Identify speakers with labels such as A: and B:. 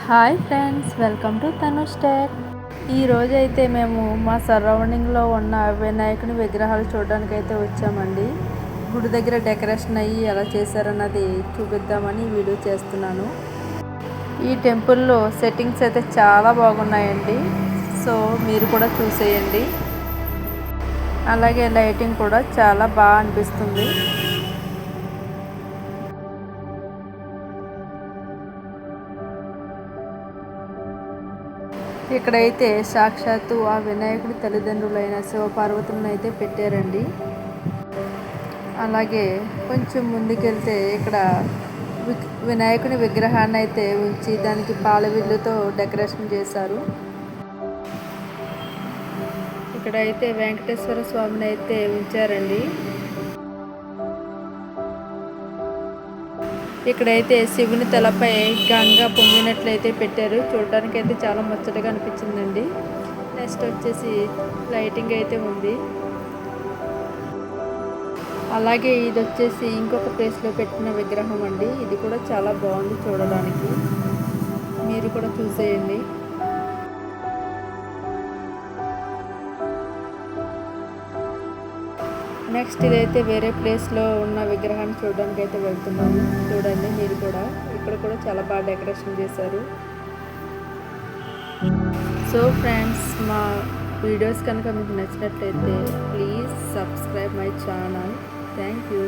A: Hi friends, welcome to Tanush tech. ఈరోజు అయితే మేము మా సరౌండింగ్లో ఉన్న వినాయకుని విగ్రహాలు చూడడానికి అయితే వచ్చామండి. గుడి దగ్గర డెకరేషన్ అయ్యి ఎలా చేశారన్నది చూపిద్దామని వీడియో చేస్తున్నాను. ఈ టెంపుల్లో సెట్టింగ్స్ అయితే చాలా బాగున్నాయండి. సో మీరు కూడా చూసేయండి. అలాగే లైటింగ్ కూడా చాలా బాగా అనిపిస్తుంది. ఇక్కడైతే సాక్షాత్తు ఆ వినాయకుడి తల్లిదండ్రులైన శివపార్వతులను అయితే పెట్టారండి. అలాగే కొంచెం ముందుకెళ్తే ఇక్కడ వినాయకుని విగ్రహాన్ని అయితే ఉంచి దానికి పాలవిల్లుతో డెకరేషన్ చేశారు. ఇక్కడైతే వెంకటేశ్వర స్వామిని అయితే ఉంచారండి. ఇక్కడైతే శివుని తలపై గంగా పొంగినట్లయితే పెట్టారు. చూడడానికి అయితే చాలా ముచ్చటగా అనిపించిందండి. నెక్స్ట్ వచ్చేసి లైటింగ్ అయితే ఉంది. అలాగే ఇది వచ్చేసి ఇంకొక ప్లేస్లో పెట్టిన విగ్రహం అండి. ఇది కూడా చాలా బాగుంది చూడడానికి. మీరు కూడా చూసేయండి. నెక్స్ట్ ఇదైతే వేరే ప్లేస్లో ఉన్న విగ్రహాన్ని చూడడానికి అయితే వెళ్తున్నాము. చూడండి మీరు కూడా. ఇక్కడ కూడా చాలా బాగా డెకరేషన్ చేశారు. సో ఫ్రెండ్స్, మా వీడియోస్ కనుక మీకు నచ్చినట్లయితే please subscribe my channel. Thank you.